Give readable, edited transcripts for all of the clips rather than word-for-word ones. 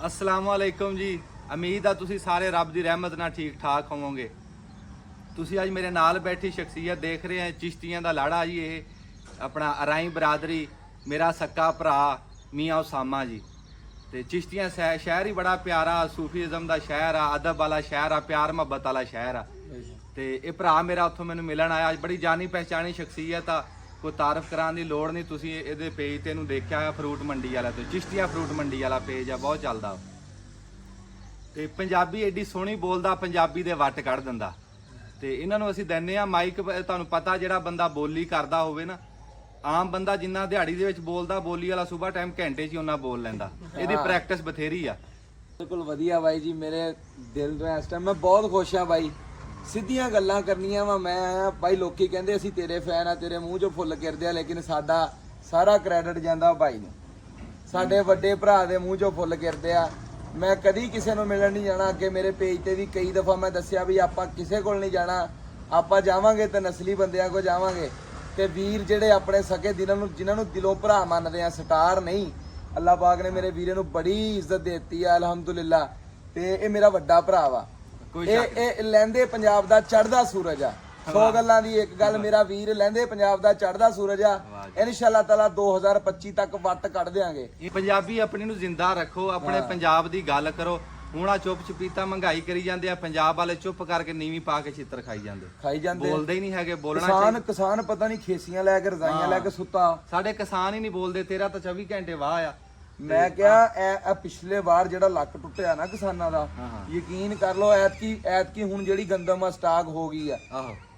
अस्सलाम वालेकुम जी। उम्मीद आ तुसी सारे रब दी रहमत नाल ठीक ठाक होवोगे। तुसी अज मेरे नाल बैठी शख्सियत देख रहे हैं, चिश्तियां दा लाड़ा जी। ये अपना अराई बरादरी, मेरा सक्का भरा मियाँ उसामा जी। ते चिश्तियां शहर ही बड़ा प्यारा, सूफीज़म दा शहर आ, अदब वाला शहर आ, प्यार मुहब्बत वाला शहर आ। ते ये भरा मेरा उत्थों मैनूं मिलन आया। अज बड़ी जानी पहचानी शख्सियत आ, कोई तारफ कराने की लोड़ नहीं। तुसी इहदे पेज ते नूं देखिआ फ्रूट मंडी वाला, तो चिश्तिया फ्रूट मंडी वाला पेज आ, बहुत चलदा। ते पंजाबी एडी सोहनी बोलदा, पंजाबी दे वट कढ़ दिंदा। ते इन्हां नूं असीं दिंदे आ माइक। तुहानूं पता जिहड़ा बंदा बोली करदा होवे ना, आम बंदा जिन्ना दिहाड़ी दे विच बोलदा, बोली वाला सुबह टाइम घंटे 'ਚ ही उन्ना बोल लैंदा। ਇਹਦੀ प्रैक्टिस बथेरी आ। बिल्कुल वधिया बाई जी, मेरे दिल ਤੋਂ ਇਸ ਟਾਈਮ ਮੈਂ ਬਹੁਤ ਖੁਸ਼ ਆ ਬਾਈ। ਸਿੱਧੀਆਂ ਗੱਲਾਂ ਕਰਨੀਆਂ ਵਾ। ਮੈਂ ਆਇਆ ਬਾਈ, ਲੋਕੀ ਕਹਿੰਦੇ ਅਸੀਂ ਤੇਰੇ ਫੈਨ ਆ, ਤੇਰੇ ਮੂੰਹ 'ਚੋਂ ਫੁੱਲ ਗਿਰਦੇ ਆ, ਲੇਕਿਨ ਸਾਡਾ ਸਾਰਾ ਕ੍ਰੈਡਿਟ ਜਾਂਦਾ ਬਾਈ ਨੂੰ। ਸਾਡੇ ਵੱਡੇ ਭਰਾ ਦੇ ਮੂੰਹ 'ਚੋਂ ਫੁੱਲ ਗਿਰਦੇ ਆ। ਮੈਂ ਕਦੀ ਕਿਸੇ ਨੂੰ ਮਿਲਣ ਨਹੀਂ ਜਾਣਾ। ਅੱਗੇ ਮੇਰੇ ਪੇਜ ਤੇ ਵੀ ਕਈ ਦਫਾ ਮੈਂ ਦੱਸਿਆ ਵੀ ਆਪਾਂ ਕਿਸੇ ਕੋਲ ਨਹੀਂ ਜਾਣਾ, ਆਪਾਂ ਜਾਵਾਂਗੇ ਤੇ ਨਸਲੀ ਬੰਦਿਆਂ ਕੋਲ ਜਾਵਾਂਗੇ। ਤੇ ਵੀਰ ਜਿਹੜੇ ਆਪਣੇ ਸਕੇ ਜਿਨ੍ਹਾਂ ਨੂੰ ਦਿਲੋਂ ਭਰਾ ਮੰਨਦੇ ਆ, ਸਟਾਰ ਨਹੀਂ। ਅੱਲਾ ਪਾਕ ਨੇ ਮੇਰੇ ਵੀਰੇ ਨੂੰ ਬੜੀ ਇੱਜ਼ਤ ਦਿੱਤੀ ਆ, ਅਲਹਮਦੁਲਿਲਾ। ਤੇ ਇਹ ਮੇਰਾ ਵੱਡਾ ਭਰਾ ਵਾ। ਇਹ ਲਹਿੰਦੇ ਪੰਜਾਬ ਦਾ ਚੜ੍ਹਦਾ ਸੂਰਜ ਆ। 100 ਗੱਲਾਂ ਦੀ ਇੱਕ ਗੱਲ, ਮੇਰਾ ਵੀਰ ਲਹਿੰਦੇ ਪੰਜਾਬ ਦਾ ਚੜ੍ਹਦਾ ਸੂਰਜ ਆ। ਇਨਸ਼ਾਅੱਲਾ ਤਾਲਾ 2025 ਤੱਕ ਵੱਟ ਕੱਢ ਦਿਆਂਗੇ। ਪੰਜਾਬੀ ਆਪਣੀ ਨੂੰ ਜ਼ਿੰਦਾ ਰੱਖੋ, ਆਪਣੇ ਪੰਜਾਬ ਦੀ ਗੱਲ ਕਰੋ। ਹੁਣ ਆ ਚੁੱਪ ਚਪੀਤਾ ਮਹਿੰਗਾਈ ਕਰੀ ਜਾਂਦੇ ਆ, ਪੰਜਾਬ ਵਾਲੇ ਚੁੱਪ ਕਰਕੇ ਨੀਵੀਂ ਪਾ ਕੇ ਛਿੱਤਰ ਖਾਈ ਜਾਂਦੇ, ਬੋਲਦੇ ਹੀ ਨਹੀਂ ਹੈਗੇ। ਬੋਲਣਾ ਕਿਸਾਨ ਪਤਾ ਨਹੀਂ ਖੇਸੀਆਂ ਲੈ ਕੇ ਰਜ਼ਾਈਆਂ ਲੈ ਕੇ ਸੁੱਤਾ। ਸਾਡੇ ਕਿਸਾਨ ਹੀ ਨਹੀਂ ਬੋਲਦੇ। ਤੇਰਾ ਤਾਂ 24 ਘੰਟੇ ਵਾਹ ਆ। ਮੈਂ ਕਿਹਾ ਇਹ ਪਿਛਲੇ ਵਾਰ ਜਿਹੜਾ ਲੱਕ ਟੁੱਟਿਆ ਨਾ ਕਿਸਾਨਾਂ ਦਾ, ਯਕੀਨ ਕਰ ਲਓ ਐਤਕੀ ਹੁਣ ਜਿਹੜੀ ਗੰਦਮ ਸਟਾਕ ਹੋ ਗਈ ਆ।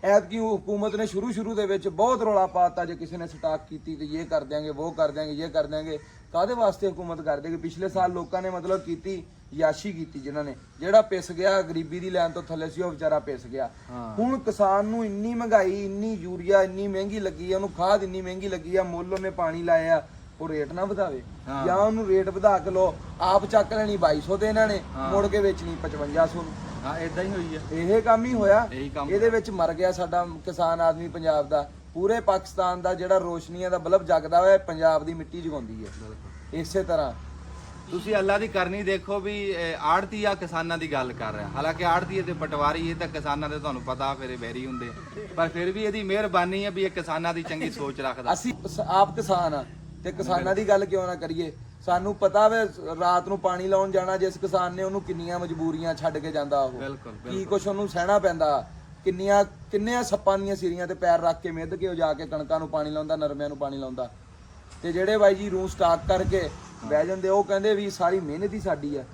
ਐਤਕੀ ਹੁਕੂਮਤ ਨੇ ਸ਼ੁਰੂ ਦੇ ਵਿੱਚ ਬਹੁਤ ਰੌਲਾ ਪਾਤਾ, ਜੇ ਕਿਸੇ ਨੇ ਸਟਾਕ ਕੀਤੀ ਤੇ ਇਹ ਕਰ ਦਿਆਂਗੇ, ਉਹ ਕਰ ਦਿਆਂਗੇ, ਇਹ ਕਰ ਦਿਆਂਗੇ। ਕਾਹਦੇ ਵਾਸਤੇ ਹੁਕੂਮਤ ਕਰ ਦੇਗੀ? ਪਿਛਲੇ ਸਾਲ ਲੋਕਾਂ ਨੇ ਮਤਲਬ ਕੀਤੀ, ਯਾਸ਼ੀ ਕੀਤੀ। ਜਿਨ੍ਹਾਂ ਨੇ ਜਿਹੜਾ ਪਿਸ ਗਿਆ, ਗਰੀਬੀ ਦੀ ਲਾਈਨ ਤੋਂ ਥੱਲੇ ਸੀ, ਉਹ ਵਿਚਾਰਾ ਪਿਸ ਗਿਆ। ਹੁਣ ਕਿਸਾਨ ਨੂੰ ਇੰਨੀ ਮਹਿੰਗਾਈ, ਇੰਨੀ ਯੂਰੀਆ ਇੰਨੀ ਮਹਿੰਗੀ ਲੱਗੀ ਆ, ਉਹਨੂੰ ਖਾਦ ਇੰਨੀ ਮਹਿੰਗੀ ਲੱਗੀ ਆ, ਮੁੱਲ ਉਹਨੇ ਪਾਣੀ ਲਾਇਆ, ਉਹ ਰੇਟ ਨਾ ਵਧਾਵੇ ਜਾਂ ਉਹਨੂੰ ਰੇਟ ਵਧਾ ਕੇ ਲੋ। ਆਪ ਚੱਕ ਲੈਣੀ 2200 ਤੇ ਇਹਨਾਂ ਨੇ, ਮੁੜ ਕੇ ਵੇਚਣੀ 5500 ਨੂੰ। ਹਾਂ, ਇਦਾਂ ਹੀ ਹੋਈ ਆ। ਇਹ ਕੰਮ ਹੀ ਹੋਇਆ। ਇਹਦੇ ਵਿੱਚ ਮਰ ਗਿਆ ਸਾਡਾ ਕਿਸਾਨ ਆਦਮੀ ਪੰਜਾਬ ਦਾ। ਪੂਰੇ ਪਾਕਿਸਤਾਨ ਦਾ ਜਿਹੜਾ ਰੋਸ਼ਨੀਆਂ ਦਾ ਬਲਬ ਜਗਦਾ ਹੋਇਆ, ਪੰਜਾਬ ਦੀ ਮਿੱਟੀ ਜਗਾਉਂਦੀ ਹੈ। ਇਸੇ ਤਰ੍ਹਾਂ ਤੁਸੀਂ ਅੱਲਾ ਦੀ ਕਰਨੀ ਦੇਖੋ ਵੀ ਆੜਤੀ ਆ ਕਿਸਾਨਾਂ ਦੀ ਗੱਲ ਕਰ ਰਿਹਾ। ਹਾਲਾਂਕਿ ਆੜਤੀ ਤੇ ਪਟਵਾਰੀ ਇਹ ਤਾਂ ਕਿਸਾਨਾਂ ਦੇ ਤੁਹਾਨੂੰ ਪਤਾ ਫਿਰ ਵੈਰੀ ਹੁੰਦੇ, ਪਰ ਫਿਰ ਵੀ ਇਹਦੀ ਮਿਹਰਬਾਨੀ ਹੈ ਵੀ ਇਹ ਕਿਸਾਨਾਂ ਦੀ ਚੰਗੀ ਸੋਚ ਰੱਖਦਾ। ਅਸੀਂ ਆਪ ਕਿਸਾਨ ਆ ਤੇ ਕਿਸਾਨਾਂ ਦੀ ਗੱਲ ਕਿਉਂ ਨਾ ਕਰੀਏ? ਸਾਨੂੰ ਪਤਾ ਵੇ ਰਾਤ ਨੂੰ ਪਾਣੀ ਲਾਉਣ ਜਾਣਾ ਜਿਸ ਕਿਸਾਨ ਨੇ, ਉਹਨੂੰ ਕਿੰਨੀਆਂ ਮਜਬੂਰੀਆਂ ਛੱਡ ਕੇ ਜਾਂਦਾ ਉਹ, ਕੀ ਕੁਛ ਉਹਨੂੰ ਸਹਿਣਾ ਪੈਂਦਾ, ਕਿੰਨੀਆਂ ਸੱਪਾਂ ਦੀਆਂ ਸਿਰੀਆਂ ਤੇ ਪੈਰ ਰੱਖ ਕੇ ਮਿੱਧ ਕੇ ਉਹ ਜਾ ਕੇ ਕਣਕਾਂ ਨੂੰ ਪਾਣੀ ਲਾਉਂਦਾ, ਨਰਮਿਆਂ ਨੂੰ ਪਾਣੀ ਲਾਉਂਦਾ। ਤੇ ਜਿਹੜੇ ਬਾਈ ਜੀ ਰੂਮ ਸਟਾਕ ਕਰਕੇ ਬਹਿ ਜਾਂਦੇ, ਉਹ ਕਹਿੰਦੇ ਵੀ ਸਾਰੀ ਮਿਹਨਤ ਹੀ ਸਾਡੀ ਆ।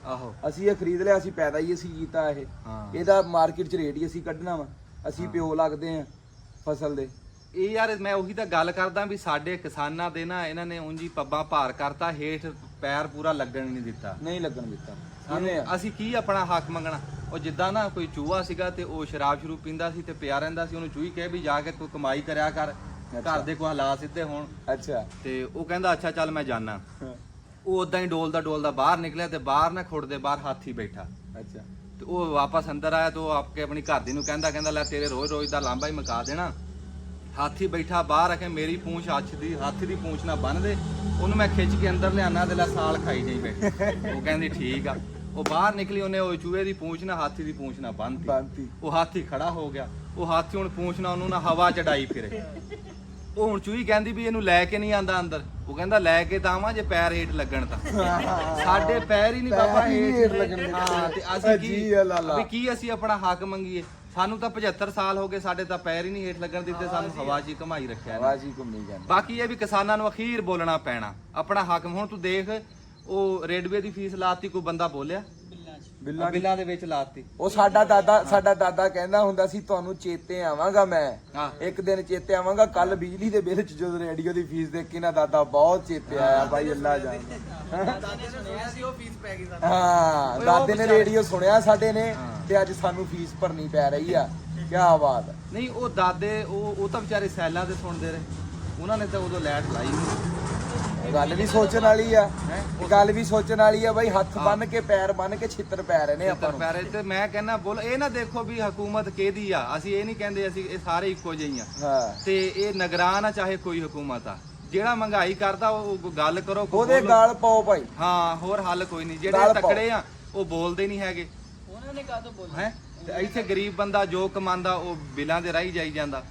ਅਸੀਂ ਇਹ ਖਰੀਦ ਲਿਆ, ਅਸੀਂ ਪੈਦਾ ਹੀ ਅਸੀਂ ਕੀਤਾ, ਇਹਦਾ ਮਾਰਕੀਟ 'ਚ ਰੇਟ ਹੀ ਅਸੀਂ ਕੱਢਣਾ ਵਾ, ਅਸੀਂ ਪਿਓ ਲੱਗਦੇ ਆ ਫਸਲ ਦੇ। ਇਹ ਯਾਰ ਮੈਂ ਉਹੀ ਤਾਂ ਗੱਲ ਕਰਦਾ ਵੀ ਸਾਡੇ ਕਿਸਾਨਾਂ ਦੇ ਨਾ ਇਹਨਾਂ ਨੇ ਉਂਝ ਹੀ ਪੱਬਾਂ ਭਾਰ ਕਰਤਾ, ਹੇਠ ਪੈਰ ਪੂਰਾ ਲੱਗਣ ਨਹੀਂ ਦਿੱਤਾ। ਨਹੀਂ ਲੱਗਣ ਦਿੱਤਾ। ਅਸੀਂ ਕੀ ਆਪਣਾ ਹੱਕ ਮੰਗਣਾ? ਉਹ ਜਿੱਦਾਂ ਨਾ ਕੋਈ ਚੂਹਾ ਸੀਗਾ ਤੇ ਉਹ ਸ਼ਰਾਬ ਸ਼ੁਰੂ ਪੀਂਦਾ ਸੀ ਤੇ ਪਿਆ ਰਹਿੰਦਾ ਸੀ, ਉਹਨੂੰ ਚੂਹੀ ਕਹੇ ਵੀ ਜਾ ਕੇ ਤੂੰ ਕਮਾਈ ਕਰਿਆ ਕਰ, ਘਰ ਦੇ ਕੋਈ ਹਾਲਾਤ ਸਿੱਧੇ ਹੋਣ। ਅੱਛਾ। ਤੇ ਉਹ ਕਹਿੰਦਾ ਅੱਛਾ ਚੱਲ ਮੈਂ ਜਾਣਾ। ਉਹ ਉਦਾਂ ਹੀ ਡੋਲਦਾ ਬਾਹਰ ਨਿਕਲਿਆ ਤੇ ਬਾਹਰ ਨਾ ਖੁੱਡ ਦੇ ਬਾਹਰ ਹਾਥੀ ਬੈਠਾ। ਅੱਛਾ। ਤੇ ਉਹ ਵਾਪਸ ਅੰਦਰ ਆਇਆ ਤੇ ਉਹ ਆਪਕੇ ਆਪਣੀ ਘਰ ਦੀ ਨੂੰ ਕਹਿੰਦਾ ਲੈ ਤੇਰੇ ਰੋਜ਼ ਦਾ ਲਾਂਭਾ ਹੀ ਮੁਕਾ ਦੇਣਾ। ਹਾਥੀ ਬੈਠਾ ਬਾਹਰ ਆ ਕੇ ਮੇਰੀ ਪੂੰਛ ਹਾਥੀ ਦੀ ਪੂੰਛ ਨਾਲ ਬੰਨ ਦੇ, ਉਹਨੂੰ ਮੈਂ ਖਿੱਚ ਕੇ ਅੰਦਰ ਲਿਆਣਾ ਤੇ ਲੈ ਸਾਲ ਖਾਈ ਜਾਈ ਬੈਠ। ਉਹ ਕਹਿੰਦੀ ਠੀਕ ਆ। ਉਹ ਬਾਹਰ ਨਿਕਲੀ, ਉਹਨੇ ਉਹ ਚੂਹੇ ਦੀ ਪੂੰਛ ਨਾਲ ਹਾਥੀ ਦੀ ਪੂੰਛ ਨਾਲ ਬੰਨਤੀ। ਉਹ ਹਾਥੀ ਖੜਾ ਹੋ ਗਿਆ। ਉਹ ਹਾਥੀ ਹੁਣ ਪੂੰਛ ਨਾਲ ਉਹਨੂੰ ਨਾ ਹਵਾ ਚੜਾਈ ਫਿਰੇ। ਉਹ ਹੁਣ ਚੂਹੀ ਕਹਿੰਦੀ ਵੀ ਇਹਨੂੰ ਲੈ ਕੇ ਨਹੀਂ ਆਂਦਾ ਅੰਦਰ। ਉਹ ਕਹਿੰਦਾ ਲੈ ਕੇ ਤਾਂ ਆਵਾਂ ਜੇ ਪੈਰ ਹੇਠ ਲੱਗਣ ਤਾਂ। ਸਾਡੇ ਪੈਰ ਹੀ ਨਹੀਂ ਬਾਬਾ ਹੇਠ ਲੱਗਣ। ਹਾਂ, ਤੇ ਅਸੀਂ ਕੀ ਅਸੀਂ ਆਪਣਾ ਹੱਕ ਮੰਗੀਏ? ਸਾਨੂੰ ਤਾਂ 75 ਸਾਲ ਹੋ ਗਏ, ਸਾਡੇ ਤਾਂ ਪੈਰ ਹੀ ਨਹੀਂ ਹੇਠ ਲੱਗਣ ਦਿੱਤੇ, ਸਾਨੂੰ ਹਵਾ 'ਚ ਘੁਮਾਈ ਰੱਖਿਆ। ਬਾਕੀ ਇਹ ਵੀ ਕਿਸਾਨਾਂ ਨੂੰ ਅਖੀਰ ਬੋਲਣਾ ਪੈਣਾ ਆਪਣਾ ਹੱਕ। ਹੁਣ ਤੂੰ ਦੇਖ, ਉਹ ਰੇਡਵੇ ਦੀ ਫੀਸ ਲਾਤੀ, ਕੋਈ ਬੰਦਾ ਬੋਲਿਆ? ਬਿੱਲਾਂ ਦੇ ਵਿੱਚ ਲਾਤੀ। ਉਹ ਸਾਡਾ ਦਾਦਾ ਕਹਿੰਦਾ ਹੁੰਦਾ ਸੀ, ਤੁਹਾਨੂੰ ਚੇਤੇ ਆਵਾਂਗਾ ਮੈਂ ਇੱਕ ਦਿਨ, ਚੇਤੇ ਆਵਾਂਗਾ। ਕੱਲ ਬਿਜਲੀ ਦੇ ਬਿੱਲ 'ਚ ਜਦੋਂ ਰੇਡੀਓ ਦੀ ਫੀਸ ਦੇਖੀ ਨਾ, ਦਾਦਾ ਬਹੁਤ ਚੇਤੇ ਆਇਆ ਬਾਈ, ਅੱਲਾ ਜਾਣਦਾ। ਹਾਂ, ਦਾਦੇ ਨੇ ਰੇਡੀਓ ਸੁਣਿਆ ਸਾਡੇ ਨੇ ਤੇ ਅੱਜ ਸਾਨੂੰ ਫੀਸ ਭਰਨੀ ਪੈ ਰਹੀ ਆ। ਕਿਆ ਬਾਤ। ਨਹੀਂ, ਉਹ ਦਾਦੇ ਉਹ ਤਾਂ ਵਿਚਾਰੇ ਸੈਲਾਂ ਤੇ ਸੁਣਦੇ ਰਹੇ, ਉਹਨਾਂ ਨੇ ਤਾਂ ਉਦੋਂ ਲਾਈਟ ਲਾਈ ਨਹੀਂ। ਗੱਲ ਵੀ ਸੋਚਣ ਵਾਲੀ ਆ, ਗੱਲ ਵੀ ਸੋਚਣ ਵਾਲੀ ਆ ਬਾਈ। ਹੱਥ ਬੰਨ ਕੇ ਪੈਰ ਬੰਨ ਕੇ ਛਿੱਤਰ ਪੈ ਰਹੇ ਨੇ ਆਪਾਂ ਨੂੰ। ਤੇ ਮੈਂ ਕਹਿੰਦਾ ਬੋਲ ਇਹ ਨਾ ਦੇਖੋ ਵੀ ਹਕੂਮਤ ਕਿਹਦੀ ਆ। ਅਸੀਂ ਇਹ ਨਹੀਂ ਕਹਿੰਦੇ, ਅਸੀਂ ਇਹ ਸਾਰੇ ਇੱਕੋ ਜਿਹੇ ਆ। ਤੇ ਇਹ ਨਿਗਰਾਨ ਆ ਚਾਹੇ ਕੋਈ ਹਕੂਮਤ ਆ। ਜਿਹੜਾ ਮਹਿੰਗਾਈ ਕਰਦਾ ਉਹ ਕੋਈ ਗੱਲ ਕਰੋ, ਕੋਈ ਉਹਦੇ ਬੋਲੋ। ਗਾਲ ਪਾਓ ਭਾਈ। ਹਾਂ, ਹੋਰ ਹੱਲ ਕੋਈ ਨਹੀਂ। ਜਿਹੜੇ ਗੱਲ ਪਾਓ। ਤਕੜੇ ਆ ਉਹ ਬੋਲਦੇ ਨਹੀਂ ਹੈਗੇ ਉਹਨਾਂ ਨੇ ਕਾਹਤੋਂ ਬੋਲਿਆ? ਹੈ। ਤੇ ਇੱਥੇ ਗਰੀਬ ਬੰਦਾ ਜੋ ਕਮਾਉਂਦਾ ਉਹ ਬਿੱਲਾਂ ਦੇ ਰਾਹੀਂ ਜਾਈ ਜਾਂਦਾ।